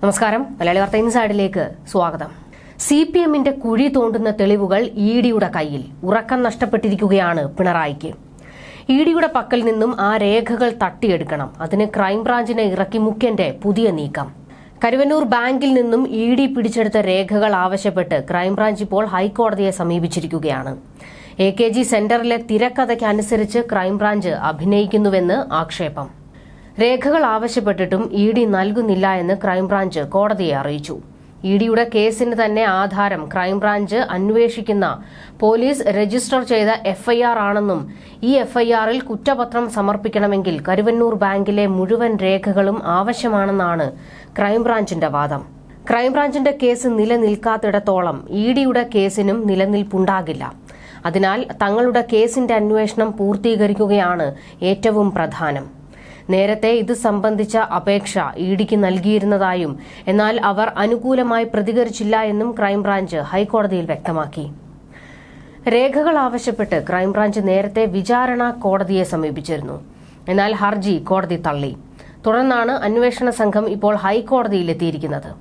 നമസ്കാരം. മലയാളി വാർത്ത ഇൻസൈഡിലേക്ക് സ്വാഗതം. സിപിഎമ്മിന്റെ കുഴി തോണ്ടുന്ന തെളിവുകൾ ഇഡിയുടെ കയ്യിൽ. ഉറക്കം നഷ്ടപ്പെട്ടിരിക്കുകയാണ് പിണറായിക്ക്. ഇഡിയുടെ പക്കൽ നിന്നും ആ രേഖകൾ തട്ടിയെടുക്കണം. അതിന് ക്രൈംബ്രാഞ്ചിനെ ഇറക്കി മുഖ്യന്റെ പുതിയ നീക്കം. കരുവന്നൂർ ബാങ്കിൽ നിന്നും ഇഡി പിടിച്ചെടുത്ത രേഖകൾ ആവശ്യപ്പെട്ട് ക്രൈംബ്രാഞ്ച് ഇപ്പോൾ ഹൈക്കോടതിയെ സമീപിച്ചിരിക്കുകയാണ്. AKG സെന്ററിലെ തിരക്കഥയ്ക്ക് അനുസരിച്ച് ക്രൈംബ്രാഞ്ച് അഭിനയിക്കുന്നുവെന്ന് ആക്ഷേപം. രേഖകൾ ആവശ്യപ്പെട്ടിട്ടും ഇഡി നൽകുന്നില്ല എന്ന് ക്രൈംബ്രാഞ്ച് കോടതിയെ അറിയിച്ചു. ഇഡിയുടെ കേസിന് തന്നെ ആധാരം ക്രൈംബ്രാഞ്ച് അന്വേഷിക്കുന്ന പോലീസ് രജിസ്റ്റർ ചെയ്ത FIR ആണെന്നും ഈ FIRൽ കുറ്റപത്രം സമർപ്പിക്കണമെങ്കിൽ കരുവന്നൂർ ബാങ്കിലെ മുഴുവൻ രേഖകളും ആവശ്യമാണെന്നാണ് ക്രൈംബ്രാഞ്ചിന്റെ വാദം. ക്രൈംബ്രാഞ്ചിന്റെ കേസ് നിലനിൽക്കാത്തിടത്തോളം ഇഡിയുടെ കേസിനും നിലനിൽപ്പുണ്ടാകില്ല. അതിനാൽ തങ്ങളുടെ കേസിന്റെ അന്വേഷണം പൂർത്തീകരിക്കുകയാണ് ഏറ്റവും പ്രധാനം. നേരത്തെ ഇത് സംബന്ധിച്ച അപേക്ഷ ഇഡിക്ക് നൽകിയിരുന്നതായും എന്നാൽ അവർ അനുകൂലമായി പ്രതികരിച്ചില്ല എന്നും ക്രൈംബ്രാഞ്ച് ഹൈക്കോടതിയിൽ വ്യക്തമാക്കി. രേഖകൾ ആവശ്യപ്പെട്ട് ക്രൈംബ്രാഞ്ച് നേരത്തെ വിചാരണ കോടതിയെ സമീപിച്ചിരുന്നു. എന്നാൽ ഹർജി കോടതി തള്ളി. തുടർന്നാണ് അന്വേഷണ സംഘം ഇപ്പോൾ ഹൈക്കോടതിയിലെത്തിയിരിക്കുന്നത്.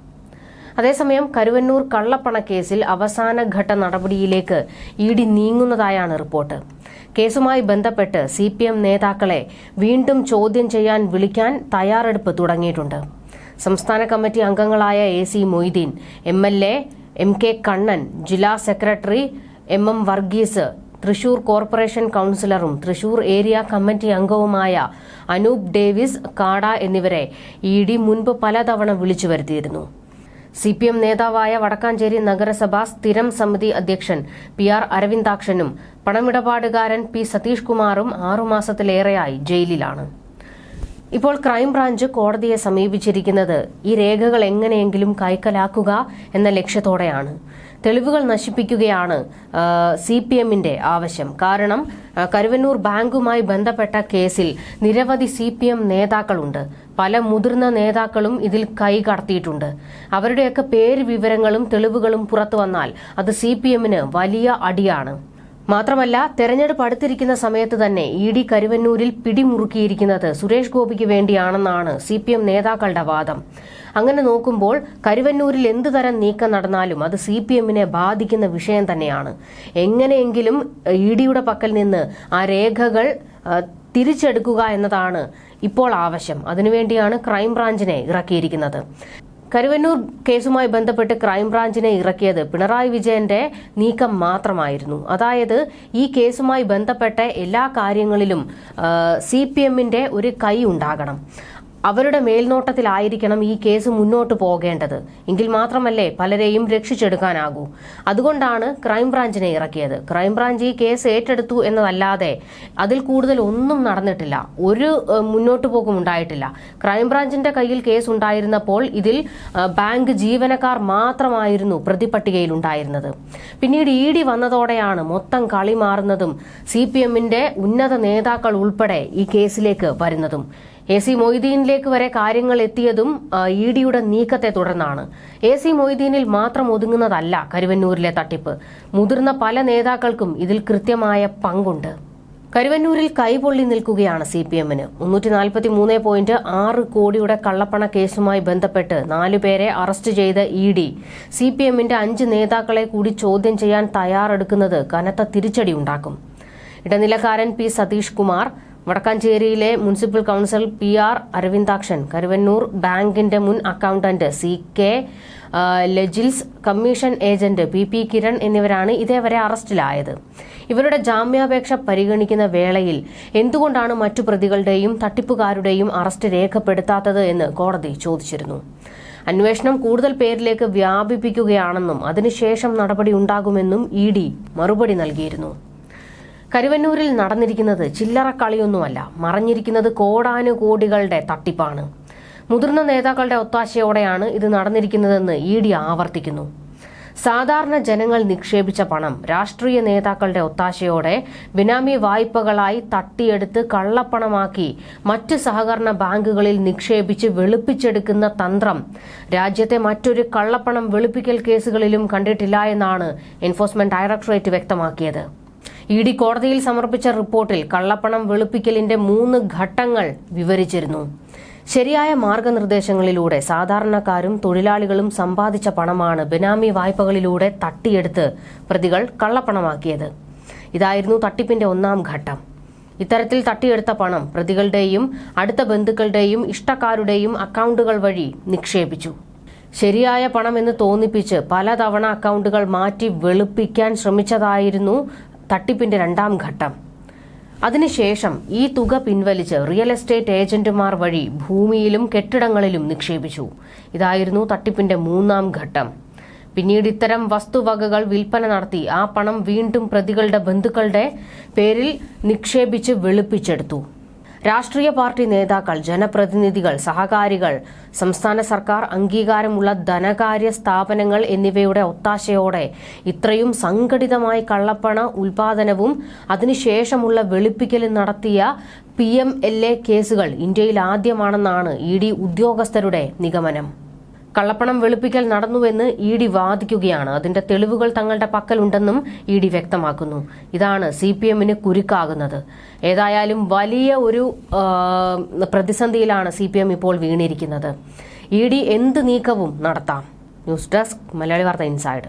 അതേസമയം കരുവന്നൂർ കള്ളപ്പണക്കേസിൽ അവസാനഘട്ട നടപടിയിലേക്ക് ഇഡി നീങ്ങുന്നതായാണ് റിപ്പോർട്ട്. കേസുമായി ബന്ധപ്പെട്ട് CPM നേതാക്കളെ വീണ്ടും ചോദ്യം ചെയ്യാൻ വിളിക്കാൻ തയ്യാറെടുപ്പ് തുടങ്ങിയിട്ടുണ്ട്. സംസ്ഥാന കമ്മിറ്റി അംഗങ്ങളായ AC Moideen, MLA MK Kannan, ജില്ലാ secretary MM Varghese, Thrissur corporation കൌൺസിലറും തൃശൂർ ഏരിയ കമ്മിറ്റി അംഗവുമായ അനൂപ് ഡേവിസ് കാട എന്നിവരെ ഇഡി മുൻപ് പലതവണ വിളിച്ചു വരുത്തിയിരുന്നു. CPM നേതാവായ വടക്കാഞ്ചേരി നഗരസഭ സ്ഥിരം സമിതി അധ്യക്ഷൻ PR അരവിന്ദാക്ഷനും പണമിടപാടുകാരൻ P സതീഷ് കുമാറും 6 മാസത്തിലേറെയായി ജയിലിലാണ്. ഇപ്പോൾ ക്രൈംബ്രാഞ്ച് കോടതിയെ സമീപിച്ചിരിക്കുന്നത് ഈ രേഖകൾ എങ്ങനെയെങ്കിലും കൈക്കലാക്കുക എന്ന ലക്ഷ്യത്തോടെയാണ്. തെളിവുകൾ നശിപ്പിക്കുകയാണ് CPMന്റെ ആവശ്യം. കാരണം കരുവന്നൂർ ബാങ്കുമായി ബന്ധപ്പെട്ട കേസിൽ നിരവധി CPM നേതാക്കളുണ്ട്. പല മുതിർന്ന നേതാക്കളും ഇതിൽ കൈകടത്തിയിട്ടുണ്ട്. അവരുടെയൊക്കെ പേര് വിവരങ്ങളും തെളിവുകളും പുറത്തു വന്നാൽ അത് CPMന് വലിയ അടിയാണ്. മാത്രമല്ല, തെരഞ്ഞെടുപ്പ് അടുത്തിരിക്കുന്ന സമയത്ത് തന്നെ ഇഡി കരുവന്നൂരിൽ പിടിമുറുക്കിയിരിക്കുന്നത് സുരേഷ് ഗോപിക്ക് വേണ്ടിയാണെന്നാണ് CPM നേതാക്കളുടെ വാദം. അങ്ങനെ നോക്കുമ്പോൾ കരുവന്നൂരിൽ എന്തുതരം നീക്കം നടന്നാലും അത് CPMനെ ബാധിക്കുന്ന വിഷയം തന്നെയാണ്. എങ്ങനെയെങ്കിലും ഇഡിയുടെ പക്കൽ നിന്ന് ആ രേഖകൾ തിരിച്ചെടുക്കുക എന്നതാണ് ഇപ്പോൾ ആവശ്യം. അതിനുവേണ്ടിയാണ് ക്രൈംബ്രാഞ്ചിനെ ഇറക്കിയിരിക്കുന്നത്. കരുവന്നൂർ കേസുമായി ബന്ധപ്പെട്ട് ക്രൈംബ്രാഞ്ചിനെ ഇറക്കിയത് പിണറായി വിജയന്റെ നീക്കം മാത്രമായിരുന്നു. അതായത് ഈ കേസുമായി ബന്ധപ്പെട്ട എല്ലാ കാര്യങ്ങളിലും CPMന്റെ ഒരു കൈ ഉണ്ടാകണം. അവരുടെ മേൽനോട്ടത്തിലായിരിക്കണം ഈ കേസ് മുന്നോട്ട് പോകേണ്ടത്. എങ്കിൽ മാത്രമല്ലേ പലരെയും രക്ഷിച്ചെടുക്കാനാകൂ. അതുകൊണ്ടാണ് ക്രൈംബ്രാഞ്ചിനെ ഇറക്കിയത്. ക്രൈംബ്രാഞ്ച് ഈ കേസ് ഏറ്റെടുത്തു എന്നതല്ലാതെ അതിൽ കൂടുതൽ ഒന്നും നടന്നിട്ടില്ല. ഒരു മുന്നോട്ട് പോകും ഉണ്ടായിട്ടില്ല. ക്രൈംബ്രാഞ്ചിന്റെ കയ്യിൽ കേസ് ഉണ്ടായിരുന്നപ്പോൾ ഇതിൽ ബാങ്ക് ജീവനക്കാർ മാത്രമായിരുന്നു പ്രതിപട്ടികയിൽ ഉണ്ടായിരുന്നത്. പിന്നീട് ഇഡി വന്നതോടെയാണ് മൊത്തം കളി മാറുന്നതും CPMന്റെ ഉന്നത നേതാക്കൾ ഉൾപ്പെടെ ഈ കേസിലേക്ക് വരുന്നതും. AC മൊയ്തീനിലേക്ക് വരെ കാര്യങ്ങൾ എത്തിയതും ഇഡിയുടെ നീക്കത്തെ തുടർന്നാണ്. AC മൊയ്തീനിൽ മാത്രം ഒതുങ്ങുന്നതല്ല കരുവന്നൂരിലെ തട്ടിപ്പ്. മുതിർന്ന പല നേതാക്കൾക്കും ഇതിൽ കൃത്യമായ പങ്കുണ്ട്. കരുവന്നൂരിൽ കൈപൊള്ളി നിൽക്കുകയാണ് CPMന്. 343.6 കോടിയുടെ കള്ളപ്പണ കേസുമായി ബന്ധപ്പെട്ട് 4 പേരെ അറസ്റ്റ് ചെയ്ത ഇഡി CPMന്റെ 5 നേതാക്കളെ കൂടി ചോദ്യം ചെയ്യാൻ തയ്യാറെടുക്കുന്നത് കനത്ത തിരിച്ചടി ഉണ്ടാക്കും. ഇടനിലക്കാരൻ P സതീഷ് കുമാർ, വടക്കാഞ്ചേരിയിലെ municipal council PR Aravindakshan, Karuvannur ബാങ്കിന്റെ മുൻ accountant CK Lejils, commission agent PP Kiran എന്നിവരാണ് ഇതേവരെ അറസ്റ്റിലായത്. ഇവരുടെ ജാമ്യാപേക്ഷ പരിഗണിക്കുന്ന വേളയിൽ എന്തുകൊണ്ടാണ് മറ്റു പ്രതികളുടെയും തട്ടിപ്പുകാരുടെയും അറസ്റ്റ് രേഖപ്പെടുത്താത്തത് എന്ന് കോടതി ചോദിച്ചിരുന്നു. അന്വേഷണം കൂടുതൽ പേരിലേക്ക് വ്യാപിപ്പിക്കുകയാണെന്നും അതിനുശേഷം നടപടി ഉണ്ടാകുമെന്നും ഇഡി മറുപടി നൽകിയിരുന്നു. കരുവന്നൂരിൽ നടന്നിരിക്കുന്നത് ചില്ലറ കളിയൊന്നുമല്ല. മറഞ്ഞിരിക്കുന്നത് കോടാനുകോടികളുടെ തട്ടിപ്പാണ്. മുതിർന്ന നേതാക്കളുടെ ഒത്താശയോടെയാണ് ഇത് നടന്നിരിക്കുന്നതെന്ന് ഇഡി ആവർത്തിക്കുന്നു. സാധാരണ ജനങ്ങൾ നിക്ഷേപിച്ച പണം രാഷ്ട്രീയ നേതാക്കളുടെ ഒത്താശയോടെ ബിനാമി വായ്പകളായി തട്ടിയെടുത്ത് കള്ളപ്പണമാക്കി മറ്റ് സഹകരണ ബാങ്കുകളിൽ നിക്ഷേപിച്ച് വെളുപ്പിച്ചെടുക്കുന്ന തന്ത്രം രാജ്യത്തെ മറ്റൊരു കള്ളപ്പണം വെളുപ്പിക്കൽ കേസുകളിലും കണ്ടിട്ടില്ല എന്നാണ് എൻഫോഴ്സ്മെന്റ് ഡയറക്ടറേറ്റ് വ്യക്തമാക്കിയത്. ഇഡി കോടതിയിൽ സമർപ്പിച്ച റിപ്പോർട്ടിൽ കള്ളപ്പണം വെളുപ്പിക്കലിന്റെ 3 ഘട്ടങ്ങൾ വിവരിച്ചിരുന്നു. ശരിയായ മാർഗനിർദ്ദേശങ്ങളിലൂടെ സാധാരണക്കാരും തൊഴിലാളികളും സമ്പാദിച്ച പണമാണ് ബെനാമി വായ്പകളിലൂടെ തട്ടിയെടുത്ത് പ്രതികൾ കള്ളപ്പണമാക്കിയത്. ഇതായിരുന്നു തട്ടിപ്പിന്റെ ഒന്നാം ഘട്ടം. ഇത്തരത്തിൽ തട്ടിയെടുത്ത പണം പ്രതികളുടെയും അടുത്ത ബന്ധുക്കളുടെയും ഇഷ്ടക്കാരുടെയും അക്കൗണ്ടുകൾ വഴി നിക്ഷേപിച്ചു. ശരിയായ പണമെന്ന് തോന്നിപ്പിച്ച് പലതവണ അക്കൗണ്ടുകൾ മാറ്റി വെളുപ്പിക്കാൻ ശ്രമിച്ചതായിരുന്നു തട്ടിപ്പിന്റെ രണ്ടാം ഘട്ടം. അതിനുശേഷം ഈ തുക പിൻവലിച്ച് റിയൽ എസ്റ്റേറ്റ് ഏജന്റുമാർ വഴി ഭൂമിയിലും കെട്ടിടങ്ങളിലും നിക്ഷേപിച്ചു. ഇതായിരുന്നു തട്ടിപ്പിന്റെ മൂന്നാം ഘട്ടം. പിന്നീട് ഇത്തരം വസ്തുവകകൾ വിൽപ്പന നടത്തി ആ പണം വീണ്ടും പ്രതികളുടെ ബന്ധുക്കളുടെ പേരിൽ നിക്ഷേപിച്ച് വെളുപ്പിച്ചെടുത്തു. രാഷ്ട്രീയ പാർട്ടി നേതാക്കൾ, ജനപ്രതിനിധികൾ, സഹകാരികൾ, സംസ്ഥാന സർക്കാർ അംഗീകാരമുള്ള ധനകാര്യ സ്ഥാപനങ്ങൾ എന്നിവയുടെ ഒത്താശയോടെ ഇത്രയും സംഘടിതമായി കള്ളപ്പണ ഉൽപാദനവും അതിനുശേഷമുള്ള വെളുപ്പിക്കലും നടത്തിയ PMLA കേസുകൾ ഇന്ത്യയിൽ ആദ്യമാണെന്നാണ് ED ഉദ്യോഗസ്ഥരുടെ നിഗമനം. കള്ളപ്പണം വെളുപ്പിക്കൽ നടന്നുവെന്ന് ED വാദിക്കുകയാണ്. അതിന്റെ തെളിവുകൾ തങ്ങളുടെ പക്കലുണ്ടെന്നും ED വ്യക്തമാക്കുന്നു. ഇതാണ് CPMന് കുരുക്കാകുന്നത്. ഏതായാലും വലിയ ഒരു പ്രതിസന്ധിയിലാണ് CPM ഇപ്പോൾ വീണിരിക്കുന്നത്. ED എന്ത് നീക്കവും നടത്താം. ന്യൂസ് ഡെസ്ക്, മലയാളി വാർത്ത ഇൻസൈഡ്.